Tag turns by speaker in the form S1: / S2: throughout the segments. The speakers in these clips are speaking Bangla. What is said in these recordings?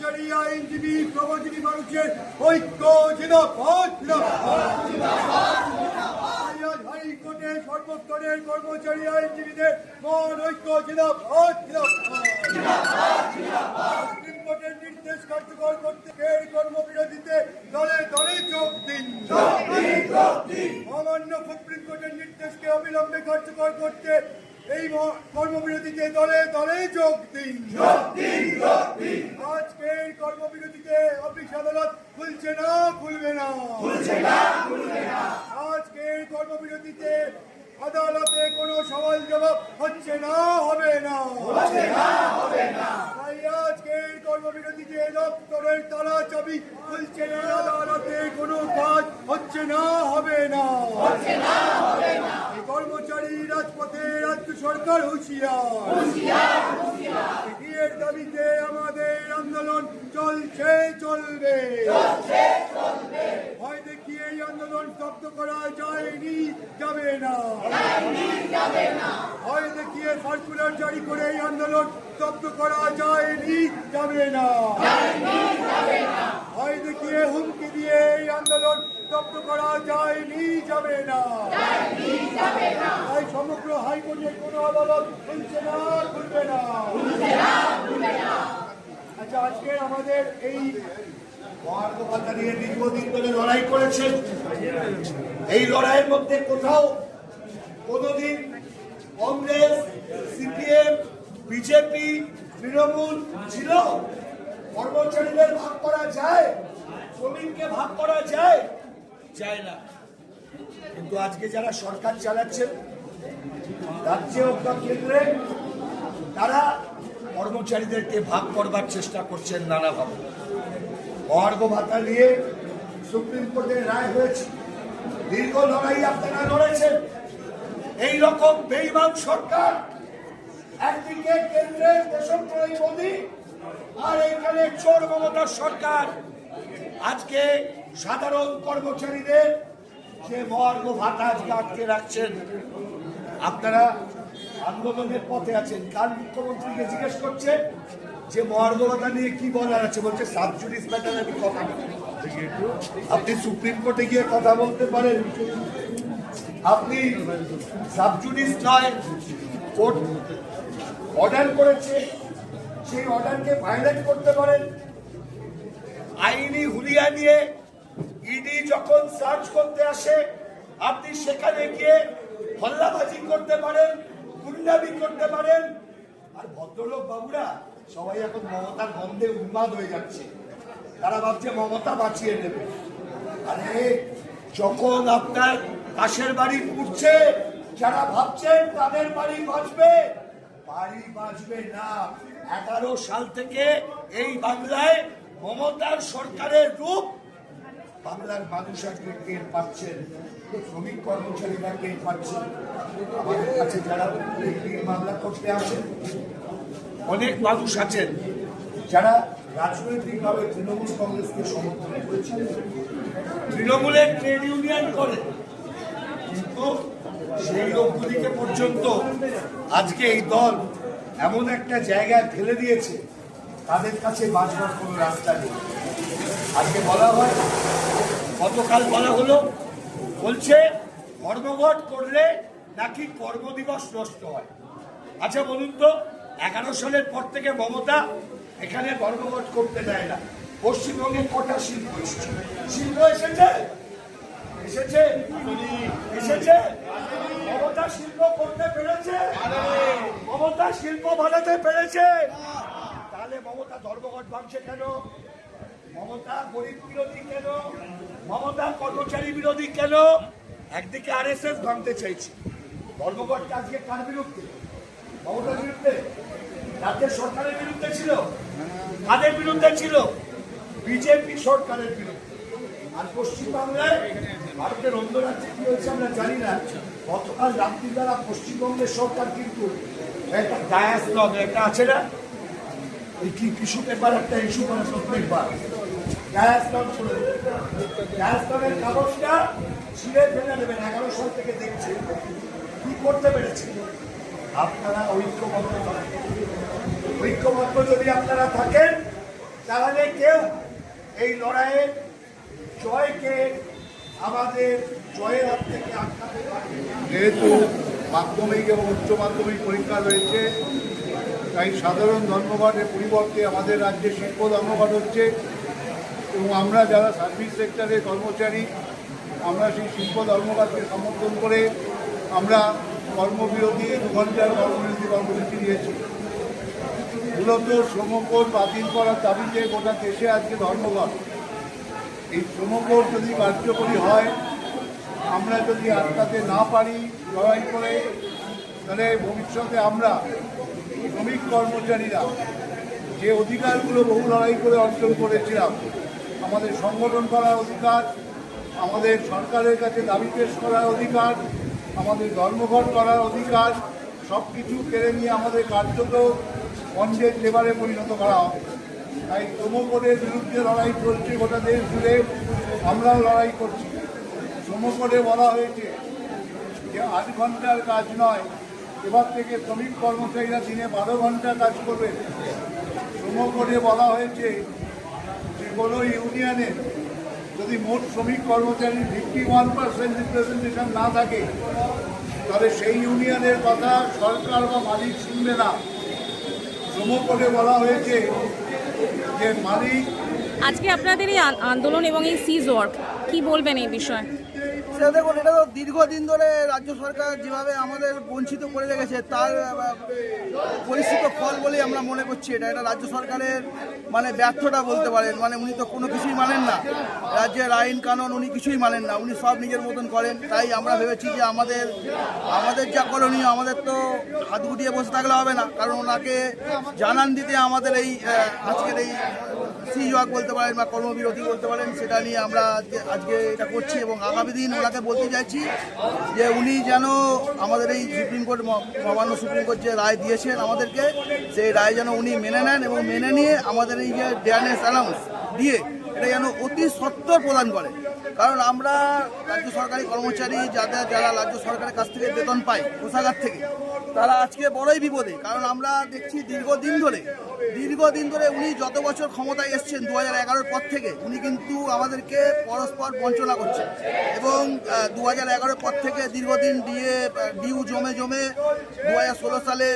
S1: কর্মচারী আইনজীবী শ্রমজীবী মানুষের ঐক্য জিন্দাবাদ। হাইকোর্টে সর্বস্তরের কর্মচারী আইনজীবীদের মহান ঐক্য জিন্দাবাদ। সুপ্রিম কোর্টের নির্দেশ কার্যকর করতে কর্মবিরতিতে দলে দলে যোগ দিন। অমান্য সুপ্রিম কোর্টের নির্দেশকে অবিলম্বে কার্যকর করতে এই কর্মবিরতিতে দলে দলে যোগ দিন। আজকের কর্মবিরতিতে অফিস আদালত খুলছে না, খুলবে না। আজকের কর্মবিরতিতে আদালতে কোনো সওয়াল জবাব হচ্ছে না, হবে না। তাই আজকের কর্মবিরতিতে দপ্তরের তালা চাবি খুলছে না, আদালতে কোনো কাজ হচ্ছে না, হবে না। কর্মচারী রাজপথে, রাজ্য সরকার হুঁশিয়ার। এর দাবিতে আমাদের আন্দোলন চলছে, চলবে। ভয় দেখিয়ে এই আন্দোলন স্তব্ধ করা যায়নি, যাবে না। ভয় দেখিয়ে সার্কুলার জারি করে এই আন্দোলন স্তব্ধ করা যায়নি, যাবে না। ভয় দেখিয়ে হুমকি দিয়ে এই আন্দোলন স্তব্ধ করা যায়নি, যাবে না। তাই সমগ্র হাইকোর্টের কোনো আদালত খুলছে না, খুলবে না। আচ্ছা, আজকে আমাদের এই মহার্ঘ ভাতা নিয়ে দীর্ঘদিন ধরে লড়াই করেছেন। এই লড়াইয়ের মধ্যে কোথাও কোনোদিন কংগ্রেস, সিপিএম, বিজেপি, তৃণমূল ছিল? কর্মচারীদের ভাগ করা যায়? শ্রমিককে ভাগ করা যায়? যায় না। কিন্তু আজকে যারা সরকার চালাচ্ছেন রাজ্যে অথবা কেন্দ্রে, তারা কর্মচারীদেরকে ভাগ করবার চেষ্টা করছেন নানাভাবে। মহার্ঘ ভাতা নিয়ে সুপ্রিম কোর্টের রায় হয়েছে, দীর্ঘ লড়াই আপনারা লড়েছেন। এই রকম বেঈমান সরকার, একদিকে কেন্দ্রের দেশপ্রেমী মোদী, আর এখানে চোর মমতার সরকার আজকে সাধারণ কর্মচারীদের যে মহার্ঘ ভাতা আজকে আটকে রাখছেন। আপনারা আন্দোলনের পথে আছেন। কাল মুখ্যমন্ত্রীকে জিজ্ঞেস করছে যে মহার্ঘ ভাতা নিয়ে কি বলার আছে, বলছে সাব জুডিস ম্যাটারে আমি কথা বলবো। আপনি সুপ্রিম কোর্টে গিয়ে কথা বলতে পারেন, আপনি সাব জুডিস নয়, কোর্ট অর্ডার করেছে সেই অর্ডারকে ভায়োলেট করতে পারেন। আইনি হুলিয়া নিয়ে ইডি যখন সার্চ করতে আসে, আপনি সেখানে গিয়ে হল্লাবাজি করতে পারেন, গুন্ডামি করতে পারেন। আর ভদ্রলোক বাবুরা সবাই এখন মমতার গন্ধে উন্মাদ হয়ে যাচ্ছে। তারা ভাবছে মমতা বাঁচিয়ে নেবে। আরে যখন আপনার পাশের বাড়ি পুড়ছে, যারা ভাবছেন তাদের বাড়ি বাঁচবে, বাড়ি বাঁচবে না। 11 সাল থেকে এই বাংলায় মমতার সরকারের রূপ বাংলার মানুষ আজকে টের পাচ্ছেন, শ্রমিক কর্মচারীরা টের পাচ্ছেন। আমাদের কাছে যারা মামলা করতে আসেন, অনেক মানুষ আছেন যারা রাজনৈতিকভাবে তৃণমূল কংগ্রেসকে সমর্থন করেছেন, তৃণমূলের ট্রেড ইউনিয়ন করে, কিন্তু সেই লোকগুলিকে পর্যন্ত আজকে এই দল এমন একটা জায়গায় ফেলে দিয়েছে, তাদের কাছে বাঁচবার কোনো রাস্তা নেই। আজকে বলা হয়, গতকাল বলা হলো, বলছে ধর্মঘট করলে নাকি কর্মদিবস নষ্ট হয়। আচ্ছা বলুন তো, 11 সালের পর থেকে মমতা এখানে ধর্মঘট করতে দেয় না। পশ্চিমবঙ্গে কটা শিল্প এসেছে? শিল্প এসেছে এসেছে এসেছে মমতা শিল্প করতে পেরেছে? মমতা শিল্প বানাতে পেরেছে? তাহলে মমতা ধর্মঘট ভাঙছে কেন? মমতা গরিব বিরোধী কেন? মমতা কর্মচারী বিরোধী কেন? একদিকে আরএসএস ভাঙতে চাইছে, ধর্মঘটটা আজকে কার বিরুদ্ধে? মমতার বিরুদ্ধে? রাজ্যের সরকারের বিরুদ্ধে ছিল? কাদের বিরুদ্ধে ছিল? বিজেপি সরকারের বিরুদ্ধে। আর পশ্চিমবাংলায়, ভারতের অন্য রাজ্যে কি হয়েছে আমরা জানি না, গতকাল রাত্রি দ্বারা পশ্চিমবঙ্গের সরকার কিন্তু একটা ডায়াস লগ, একটা আছে না, এই কি টিস্যু পেপার একটা ইস্যু করে প্রত্যেকবার, ডায়াস লগ করে ডায়াস লগের কাগজটা ছিঁড়ে ফেলে দেবেন। 11 সাল থেকে দেখছে কি করতে পেরেছে। আপনারা ঐক্যবদ্ধ যদি আপনারা থাকেন, তাহলে কেউ এই লড়াইয়ের জয়কে আমাদের জয়ের হাত থেকে আটকাতে পারবে না।
S2: যেহেতু মাধ্যমিক এবং উচ্চ মাধ্যমিক পরীক্ষা রয়েছে, তাই সাধারণ ধর্মঘটের পরিবর্তে আমাদের রাজ্যে শিল্প ধর্মঘট হচ্ছে এবং আমরা যারা সার্ভিস সেক্টরের কর্মচারী, আমরা সেই শিল্প ধর্মঘটকে সমর্থন করে আমরা কর্মবিরতি 2 ঘন্টার কর্মবিরতি কর্মসূচি দিয়েছি। মূলত শ্রমকোড বাতিল করার দাবিতে গোটা দেশে আজকে ধর্মঘট। এই শ্রমকোড যদি কার্যকরী হয়, আমরা যদি আটকাতে না পারি লড়াই করে, তাহলে ভবিষ্যতে আমরা শ্রমিক কর্মচারীরা যে অধিকারগুলো বহু লড়াই করে অর্জন করেছিলাম, আমাদের সংগঠন করার অধিকার, আমাদের সরকারের কাছে দাবি পেশ করার অধিকার, আমাদের ধর্মঘট করার অধিকার, সব কিছু কেড়ে নিয়ে আমাদের কার্যত বন্ডেজ লেবারে পরিণত করা হবে। তাই শ্রমকোডের বিরুদ্ধে লড়াই চলছে গোটা দেশ জুড়ে, আমরাও লড়াই করছি। শ্রমকোডে বলা হয়েছে যে 8 ঘন্টার কাজ নয়, এবার থেকে শ্রমিক কর্মচারীরা দিনে 12 ঘন্টা কাজ করবেন। শ্রমকোডে বলা হয়েছে যে কোনো ইউনিয়নে যদি মোট শ্রমিক কর্মচারীর 51% রিপ্রেজেন্টেশন না থাকে, তাহলে সেই ইউনিয়নের কথা সরকার বা মালিক শুনবে না। শ্রমকোডে বলা হয়েছে যে মালিক।
S3: আজকে আপনাদের এই আন্দোলন এবং এই সিজ ওয়ার্ক কি বলবেন এই বিষয়ে?
S4: সেটা দেখুন, এটা তো দীর্ঘদিন ধরে রাজ্য সরকার যেভাবে আমাদের বঞ্চিত করে রেখেছে তার পরিস্থিত ফল বলেই আমরা মনে করছি। এটা রাজ্য সরকারের মানে ব্যর্থতা বলতে পারেন। মানে উনি তো কোনো কিছুই মানেন না, রাজ্যের আইন কানুন উনি কিছুই মানেন না, উনি সব নিজের মতন করেন। তাই আমরা ভেবেছি যে আমাদের যা করণীয়, আমাদের তো হাত গুটিয়ে বসে থাকলে হবে না, কারণ ওনাকে জানান দিতে আমাদের এই আজকের এই সিজ ওয়ার্ক বলতে পারেন বা কর্মবিরতি বলতে পারেন, সেটা নিয়ে আমরা আজকে এটা করছি। এবং আগামী দিন ওনাকে বলতে চাইছি যে উনি যেন আমাদের এই সুপ্রিম কোর্ট, মহামান্য সুপ্রিম কোর্ট যে রায় দিয়েছেন আমাদেরকে, সেই রায় যেন উনি মেনে নেন এবং মেনে নিয়ে আমাদের এই যে ডেয়ারনেস অ্যালাউন্স দিয়ে এটা যেন অতি সত্বর প্রদান করে। কারণ আমরা রাজ্য সরকারি কর্মচারী যারা রাজ্য সরকারের কাছ থেকে বেতন পাই কোষাগার থেকে, তারা আজকে বড়ই বিপদে। কারণ আমরা দেখছি দীর্ঘদিন ধরে উনি যত বছর ক্ষমতায় এসছেন 2011-র পর থেকে উনি কিন্তু আমাদেরকে পরস্পর বঞ্চনা করছেন। এবং 2011-র পর থেকে দীর্ঘদিন ডিউ জমে 2016 সালে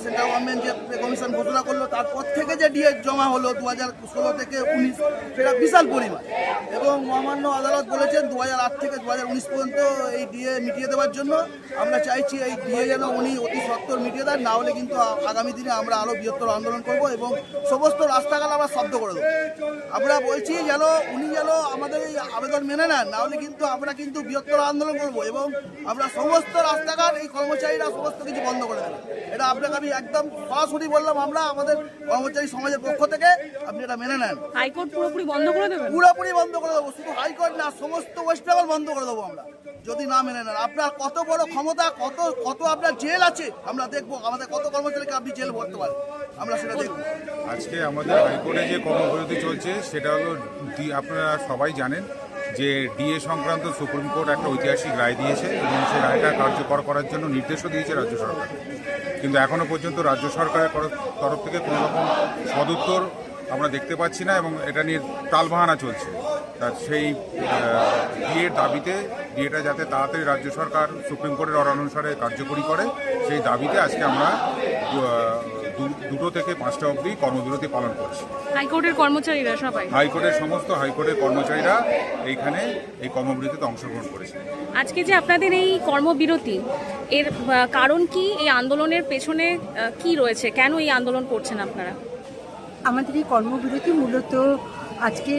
S4: সেন্ট্রাল গভর্নমেন্ট যে কমিশন ঘোষণা করলো, তারপর থেকে যে ডিএ জমা হলো 2016 থেকে 19, সেটা বিশাল পরিমাণ। এবং মহামান্য আদালত বলেছেন 2008 থেকে 2019 পর্যন্ত এই ডিএ মিটিয়ে দেওয়ার জন্য। আমরা চাইছি এই ডিএ যেন উনি অতি সত্বর মিটিয়ে দেন, না হলে কিন্তু আগামী দিনে আমরা আরও বৃহত্তর আন্দোলন করব এবং সমস্ত রাস্তাঘাট আমরা শব্দ করে দেবো। আমরা বলছি যেন উনি যেন আমাদের এই আবেদন মেনে নেন, না হলে কিন্তু আমরা কিন্তু বৃহত্তর আন্দোলন করব এবং আমরা সমস্ত রাস্তাঘাট এই কর্মচারীরা সমস্ত কিছু বন্ধ করে দেবো। এটা আপনাকে আমি একদম সরাসরি বললাম, আমরা আমাদের কর্মচারী সমাজের পক্ষ থেকে, আপনি এটা মেনে নেন।
S3: হাইকোর্ট পুরোপুরি বন্ধ করে দেবেন?
S4: পুরোপুরি বন্ধ করে দেবো, শুধু হাইকোর্ট না, সমস্ত ওয়েস্ট বেঙ্গল বন্ধ করে দেবো আমরা যদি না মেনে নেন। আপনার কত বড় ক্ষমতা, কত আপনার জেল আছে আমরা দেখবো, আমাদের কত কর্মচারীকে আপনি জেল ভরতে পারেন, আমরা সেটা দেখবো।
S5: আজকে আমাদের হাইকোর্টে যে কর্মবিরতি চলছে সেটা হলো, আপনারা সবাই জানেন যে ডিএ সংক্রান্ত সুপ্রিম কোর্ট একটা ঐতিহাসিক রায় দিয়েছে এবং সেই রায়টা কার্যকর করার জন্য নির্দেশও দিয়েছে রাজ্য সরকার। কিন্তু এখনও পর্যন্ত রাজ্য সরকারের তরফ থেকে কোনো রকম সদুত্তর আমরা দেখতে পাচ্ছি না এবং এটা নিয়ে টালবাহানা চলছে। সেই ডিএর দাবিতে, ডিএটা যাতে তাড়াতাড়ি রাজ্য সরকার সুপ্রিম কোর্টের অর্ডার অনুসারে কার্যকরী করে, সেই দাবিতে আজকে আমরা 2টো থেকে 5টা অবধি কর্মবিরতি পালন করছি।
S3: হাইকোর্টের কর্মচারীরা সবাই,
S5: হাইকোর্টের সমস্ত হাইকোর্টের কর্মচারীরা এইখানে এই কর্মবিরতিতে অংশগ্রহণ করেছে।
S3: আজকে যে আপনাদের এই কর্মবিরতি, এর কারণ কি? এই আন্দোলনের পেছনে কি রয়েছে? কেন এই আন্দোলন করছেন আপনারা?
S6: আমাদের এই কর্মবিরতি মূলত আজকে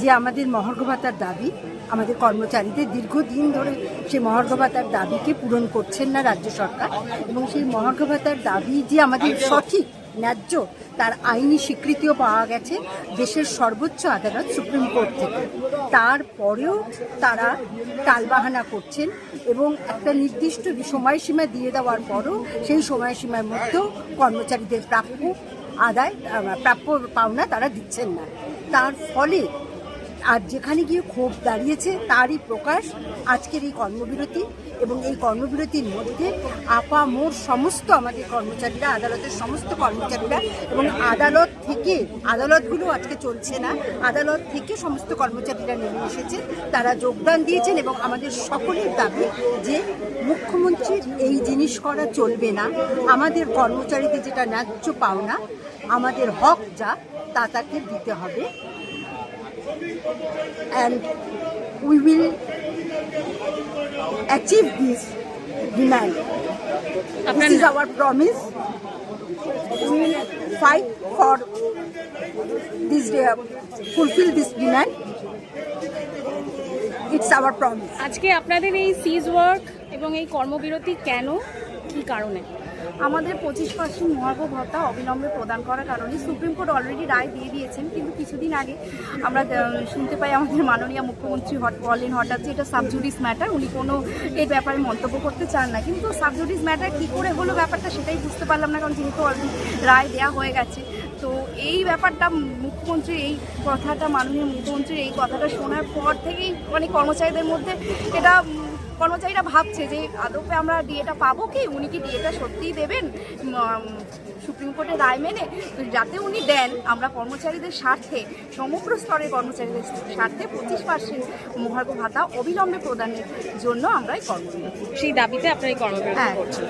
S6: যে আমাদের মহার্ঘ ভাতার দাবি, আমাদের কর্মচারীদের দীর্ঘদিন ধরে সেই মহার্ঘ ভাতার দাবিকে পূরণ করছেন না রাজ্য সরকার, এবং সেই মহার্ঘ ভাতার দাবি যে আমাদের সঠিক ন্যায্য, তার আইনি স্বীকৃতিও পাওয়া গেছে দেশের সর্বোচ্চ আদালত সুপ্রিম কোর্ট থেকে। তারপরেও তারা টালবাহানা করছেন এবং একটা নির্দিষ্ট সময়সীমা দিয়ে দেওয়ার পরও সেই সময়সীমার মধ্যেও কর্মচারীদের প্রাপ্য পাওনা তারা দিচ্ছেন না। তার ফলে আর যেখানে গিয়ে ক্ষোভ দাঁড়িয়েছে তারই প্রকাশ আজকের এই কর্মবিরতি। এবং এই কর্মবিরতির মধ্যে আপামোর সমস্ত আমাদের কর্মচারীরা, আদালতের সমস্ত কর্মচারীরা এবং আদালতগুলো আজকে চলছে না, আদালত থেকে সমস্ত কর্মচারীরা নেমে এসেছে, তারা যোগদান দিয়েছেন। এবং আমাদের সকলের দাবি যে মুখ্যমন্ত্রীর এই জিনিস করা চলবে না, আমাদের কর্মচারীদের যেটা ন্যায্য পাওনা, আমাদের হক যা তা তাকে দিতে হবে। And we will achieve this demand. This is our promise. We will fight for this day, fulfill this demand. It's our promise.
S3: আজকে আপনাদের এই সিজ ওয়ার্ক এবং এই কর্মবিরতি কেন, কি কারণে?
S7: আমাদের 25% মহার্ঘ ভাতা অবিলম্বে প্রদান করার কারণে সুপ্রিম কোর্ট অলরেডি রায় দিয়ে দিয়েছেন, কিন্তু কিছুদিন আগে আমরা শুনতে পাই আমাদের মাননীয় মুখ্যমন্ত্রী বলেন হঠাৎ যে এটা সাবজুডিস ম্যাটার, উনি কোনো এর ব্যাপারে মন্তব্য করতে চান না। কিন্তু সাবজুডিস ম্যাটার কী করে হলো ব্যাপারটা সেটাই বুঝতে পারলাম না, কারণ যেহেতু অলরেডি রায় দেওয়া হয়ে গেছে। তো এই ব্যাপারটা মুখ্যমন্ত্রীর এই কথাটা, মাননীয় মুখ্যমন্ত্রীর এই কথাটা শোনার পর থেকেই অনেক কর্মচারীদের মধ্যে এটা, কর্মচারীরা ভাবছে যে আদপে আমরা ডিএটা পাবো কি, উনি কি ডিএটা সত্যিই দেবেন সুপ্রিম কোর্টের রায় মেনে। তো যাতে উনি দেন, আমরা কর্মচারীদের স্বার্থে, সমগ্র স্তরের কর্মচারীদের স্বার্থে 25% মহার্ঘ ভাতা অবিলম্বে প্রদানের জন্য আমরা এই কর্মবিরতি,
S3: সেই দাবিতে আপনারা এই কর্মবিরতি
S7: হ্যাঁ
S3: করছেন।